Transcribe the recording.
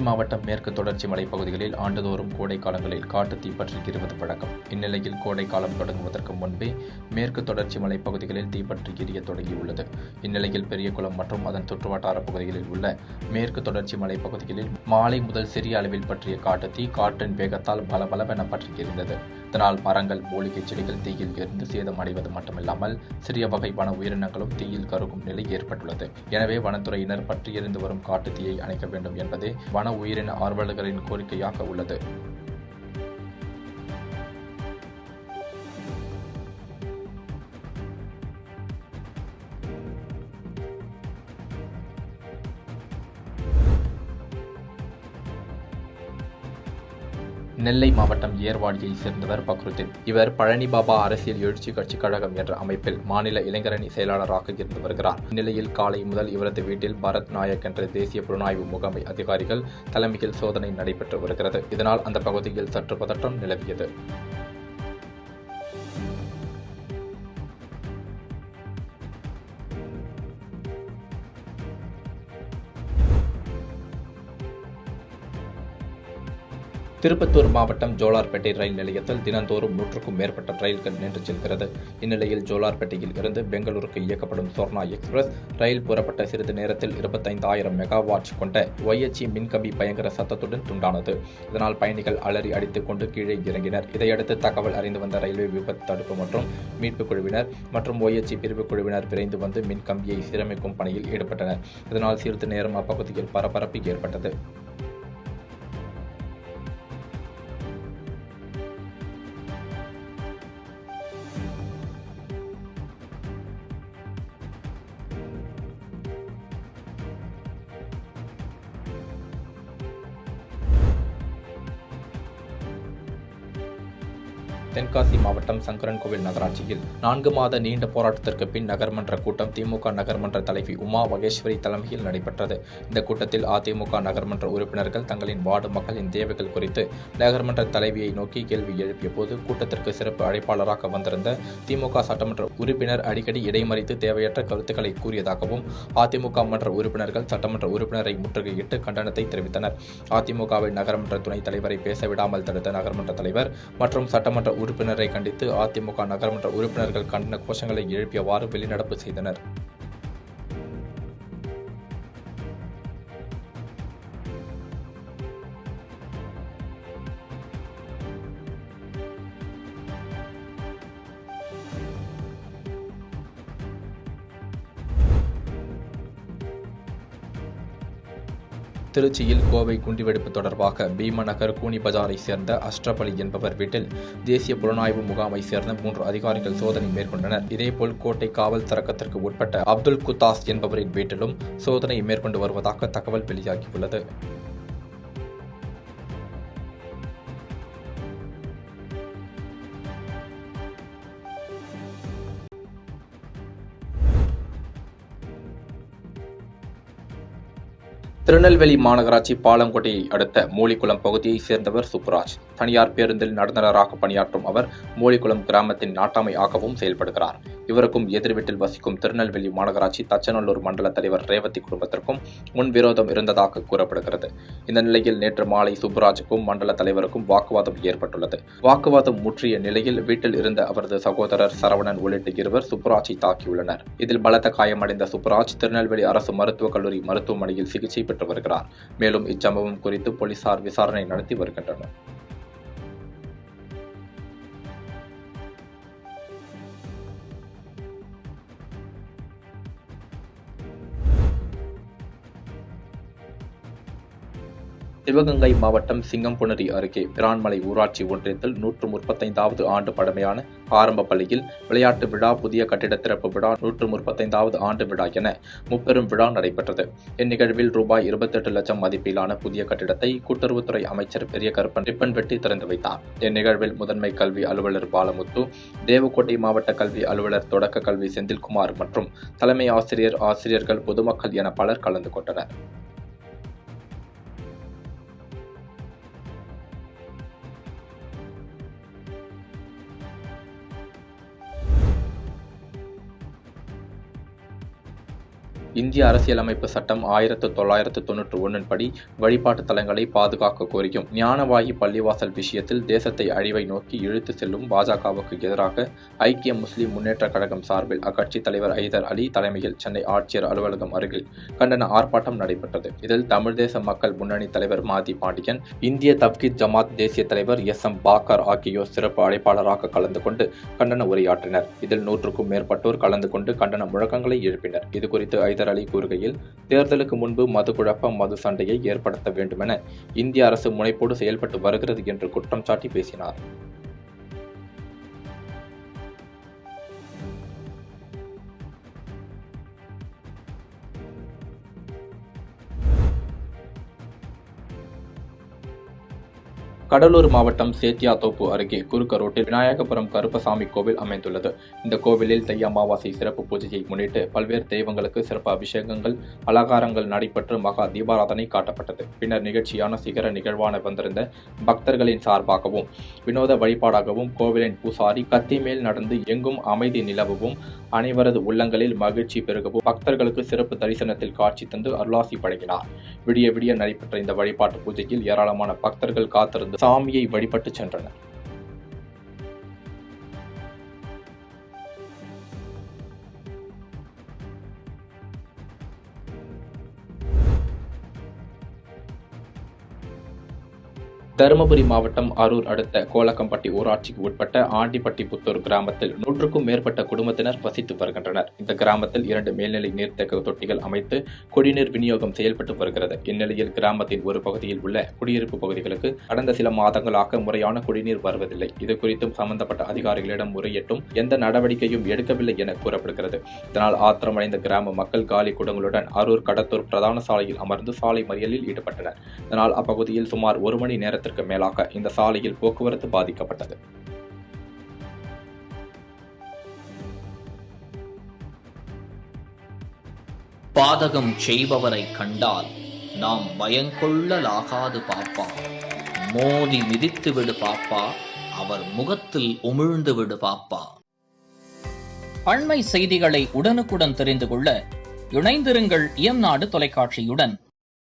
மாவட்டம் மேற்கு தொடர்ச்சி மலைப்பகுதிகளில் ஆண்டுதோறும் கோடை காலங்களில் காட்டுத்தீ பற்றி எரிவது வழக்கம். இந்நிலையில் கோடை காலம் தொடங்குவதற்கு முன்பே மேற்கு தொடர்ச்சி மலைப்பகுதிகளில் தீப்பற்றி எரிய தொடங்கியுள்ளது. இந்நிலையில் பெரியகுளம் மற்றும் அதன் சுற்றுவட்டார பகுதிகளில் உள்ள மேற்கு தொடர்ச்சி மலைப்பகுதிகளில் மாலை முதல் சிறிய அளவில் பற்றிய காட்டுத்தீ காற்றின் வேகத்தால் பலபலவென பற்றி எரிந்தது. இதனால் மரங்கள், மூலிகை செடிகள் தீயில் எரிந்து சேதமடைவது மட்டுமில்லாமல் சிறிய வகை வன உயிரினங்களும் தீயில் கருகும் நிலை ஏற்பட்டுள்ளது. எனவே வனத்துறையினர் பற்றி எரிந்து வரும் காட்டுத்தீயை அணைக்க வேண்டும் என்பதே வன உயிரின ஆர்வலர்களின் கோரிக்கையாக உள்ளது. நெல்லை மாவட்டம் ஏர்வாடியை சேர்ந்தவர் பக்ருதீன். இவர் பழனி பாபா அரசியல் எழுச்சி கட்சி கழகம் என்ற அமைப்பில் மாநில இளைஞரணி செயலாளராக இருந்து வருகிறார். இந்நிலையில் காலை முதல் இவரது வீட்டில் பரத் நாயக் என்ற தேசிய புலனாய்வு முகமை அதிகாரிகள் தலைமையில் சோதனை நடைபெற்று வருகிறது. இதனால் அந்த பகுதியில் சற்று பதற்றம் நிலவியது. திருப்பத்தூர் மாவட்டம் ஜோலார்பேட்டை ரயில் நிலையத்தில் தினந்தோறும் 100க்கும் மேற்பட்ட ரயில்கள் நின்று செல்கிறது. இந்நிலையில் ஜோலார்பேட்டையில் இருந்து பெங்களூருக்கு இயக்கப்படும் சொர்ணா எக்ஸ்பிரஸ் ரயில் புறப்பட்ட சிறிது நேரத்தில் 25,000 மெகாவாட் கொண்ட OHE மின்கம்பி பயங்கர சத்தத்துடன் துண்டானது. இதனால் பயணிகள் அலறி அடித்துக் கொண்டு கீழே இறங்கினர். இதையடுத்து தகவல் அறிந்து வந்த ரயில்வே விபத்து தடுப்பு மற்றும் மீட்புக் குழுவினர் மற்றும் OHE பிரிவு குழுவினர் விரைந்து வந்து மின்கம்பியை சீரமைக்கும் பணியில் ஈடுபட்டனர். இதனால் சிறிது நேரம் அப்பகுதியில் பரபரப்பு ஏற்பட்டது. தென்காசி மாவட்டம் சங்கரன்கோவில் நகராட்சியில் 4 மாத நீண்ட போராட்டத்திற்கு பின் நகர்மன்ற கூட்டம் திமுக நகர்மன்ற தலைவி உமா மகேஸ்வரி தலைமையில் நடைபெற்றது. இந்த கூட்டத்தில் அதிமுக நகர்மன்ற உறுப்பினர்கள் தங்களின் வார்டு மக்களின் தேவைகள் குறித்து நகர்மன்ற தலைவியை நோக்கி கேள்வி எழுப்பிய போது கூட்டத்திற்கு சிறப்பு அழைப்பாளராக வந்திருந்த திமுக சட்டமன்ற உறுப்பினர் அடிக்கடி இடைமறித்து தேவையற்ற கருத்துக்களை கூறியதாகவும் அதிமுக மன்ற உறுப்பினர்கள் சட்டமன்ற உறுப்பினரை முற்றுகையிட்டு கண்டனத்தை தெரிவித்தனர். அதிமுகவின் நகர்மன்ற துணைத் தலைவரை பேசவிடாமல் தடுத்த நகர்மன்ற தலைவர் மற்றும் சட்டமன்ற உறுப்பினரை கண்டித்து அதிமுக நகர்மன்ற உறுப்பினர்கள் கண்டன கோஷங்களை எழுப்பியவாறு வெளிநடப்பு செய்தனர். திருச்சியில் கோவை குண்டுவெடிப்பு தொடர்பாக பீமநகர் கூனி பஜாரை சேர்ந்த அஷ்ரப் அலி என்பவர் வீட்டில் தேசிய புலனாய்வு முகாமை சேர்ந்த 3 அதிகாரிகள் சோதனை மேற்கொண்டனர். இதேபோல் கோட்டை காவல் சரகத்திற்கு உட்பட்ட அப்துல் குத்தாஸ் என்பவரின் வீட்டிலும் சோதனை மேற்கொண்டு வருவதாக தகவல் வெளியாகியுள்ளது. திருநெல்வேலி மாநகராட்சி பாலங்கோட்டையை அடுத்த மூலிக்குளம் பகுதியைச் சேர்ந்தவர் சுப்புராஜ். தனியார் பேருந்தில் நடத்துனராக பணியாற்றும் அவர் மூலிக்குளம் கிராமத்தின் நாட்டாமை ஆகவும் செயல்படுகிறார். இவருக்கும் எதிர் வீட்டில் வசிக்கும் திருநெல்வேலி மாநகராட்சி தச்சநல்லூர் மண்டல தலைவர் ரேவதி குடும்பத்திற்கும் முன்விரோதம் இருந்ததாக கூறப்படுகிறது. இந்த நிலையில் நேற்று மாலை சுப்புராஜுக்கும் மண்டல தலைவருக்கும் வாக்குவாதம் ஏற்பட்டுள்ளது. வாக்குவாதம் முற்றிய நிலையில் வீட்டில் இருந்த அவரது சகோதரர் சரவணன் உள்ளிட்ட இருவர் சுப்புராஜை தாக்கியுள்ளனர். இதில் பலத்த காயமடைந்த சுப்புராஜ் திருநெல்வேலி அரசு மருத்துவக் கல்லூரி மருத்துவமனையில் சிகிச்சை பெற்று வருகிறார். மேலும் இச்சம்பவம் குறித்து போலீசார் விசாரணை நடத்தி வருகின்றனர். சிவகங்கை மாவட்டம் சிங்கம்புணரி அருகே பிரான்மலை ஊராட்சி ஒன்றியத்தில் 135வது ஆண்டு பழமையான ஆரம்ப பள்ளியில் விளையாட்டு விழா, புதிய கட்டிட திறப்பு விழா, 135வது ஆண்டு விழா என முப்பெரும் விழா நடைபெற்றது. இந்நிகழ்வில் ரூபாய் 28 லட்சம் மதிப்பிலான புதிய கட்டிடத்தை கூட்டுறவுத்துறை அமைச்சர் பெரிய கருப்பன் ரிப்பன் வெட்டி திறந்து வைத்தார். இந்நிகழ்வில் முதன்மை கல்வி அலுவலர் பாலமுத்து, தேவக்கோட்டை மாவட்ட கல்வி அலுவலர் தொடக்க கல்வி செந்தில்குமார் மற்றும் தலைமை ஆசிரியர், ஆசிரியர்கள், பொதுமக்கள் என பலர் கலந்து கொண்டனர். இந்திய அரசியலமைப்பு சட்டம் 1991 படி வழிபாட்டு தலங்களை பாதுகாக்க கோரியும் ஞானவாயி பள்ளிவாசல் விஷயத்தில் தேசத்தை அழிவை நோக்கி இழுத்து செல்லும் பாஜகவுக்கு எதிராக ஐக்கிய முஸ்லிம் முன்னேற்ற கழகம் சார்பில் அக்கட்சி தலைவர் ஐதர் அலி தலைமையில் சென்னை ஆட்சியர் அலுவலகம் அருகில் கண்டன ஆர்ப்பாட்டம் நடைபெற்றது. இதில் தமிழ் தேச மக்கள் முன்னணி தலைவர் மாதி பாண்டியன், இந்திய தவ்ஹீத் ஜமாத் தேசிய தலைவர் SM பாக்கர் ஆகியோர் சிறப்பு அழைப்பாளராக கலந்து கொண்டு கண்டன உரையாற்றினர். இதில் 100க்கும் மேற்பட்டோர் கலந்து கொண்டு கண்டன முழக்கங்களை எழுப்பினர். இதுகுறித்து ஐதர் அலி கூறுகையில், தேர்தலுக்கு முன்பு மது குழப்பம், மது சண்டையை ஏற்படுத்த வேண்டுமென இந்திய அரசு முனைப்போடு செயல்பட்டு வருகிறது என்று குற்றம் சாட்டி பேசினார். கடலூர் மாவட்டம் சேத்தியாத்தோப்பு அருகே குறுக்க ரோட்டில் விநாயகபுரம் கருப்பசாமி கோவில் அமைந்துள்ளது. இந்த கோவிலில் தை அமாவாசை சிறப்பு பூஜையை முன்னிட்டு பல்வேறு தெய்வங்களுக்கு சிறப்பு அபிஷேகங்கள், அலங்காரங்கள் நடைபெற்று மகா தீபாராதனை காட்டப்பட்டது. பின்னர் நிகழ்ச்சியான சிகர நிகழ்வான வந்திருந்த பக்தர்களின் சார்பாகவும் வினோத வழிபாடாகவும் கோவிலின் பூசாரி கத்தி மேல் நடந்து எங்கும் அமைதி நிலவவும் அனைவரது உள்ளங்களில் மகிழ்ச்சி பெருகவும் பக்தர்களுக்கு சிறப்பு தரிசனத்தில் காட்சி தந்து அருளாசி வழங்கினார். விடிய விடிய நடைபெற்ற இந்த வழிபாட்டு பூஜையில் ஏராளமான பக்தர்கள் காத்திருந்து சாமியை வழிபட்டு சென்றனர். தருமபுரி மாவட்டம் அரூர் அடுத்த கோலக்கம்பட்டி ஊராட்சிக்கு உட்பட்ட ஆண்டிப்பட்டி புத்தூர் கிராமத்தில் 100க்கும் மேற்பட்ட குடும்பத்தினர் வசித்து வருகின்றனர். இந்த கிராமத்தில் 2 மேல்நிலை நீர்த்தேக்க தொட்டிகள் அமைத்து குடிநீர் விநியோகம் செயல்பட்டு வருகிறது. இந்நிலையில் கிராமத்தின் ஒரு பகுதியில் உள்ள குடியிருப்பு பகுதிகளுக்கு கடந்த சில மாதங்களாக முறையான குடிநீர் வருவதில்லை. இதுகுறித்தும் சம்பந்தப்பட்ட அதிகாரிகளிடம் முறையிட்டும் எந்த நடவடிக்கையும் எடுக்கவில்லை என கூறப்படுகிறது. இதனால் ஆத்திரமடைந்த கிராம மக்கள் காலி குடங்களுடன் அரூர் கடத்தூர் பிரதான சாலையில் அமர்ந்து சாலை மறியலில் ஈடுபட்டனர். இதனால் அப்பகுதியில் சுமார் 1 மணி நேரத்தில் மேலாக இந்த சாலையில் போக்குவரத்து பாதிக்கப்பட்டது. பாதகம் செய்பவரை கண்டால் நாம் பயங்கொள்ளலாகாது பாப்பா, மோதி மிதித்து விடு பாப்பா, அவர் முகத்தில் உமிழ்ந்து விடு பாப்பா. அண்மை செய்திகளை உடனுக்குடன் தெரிந்து கொள்ள இணைந்திருங்கள் இயம்நாடு தொலைக்காட்சியுடன்.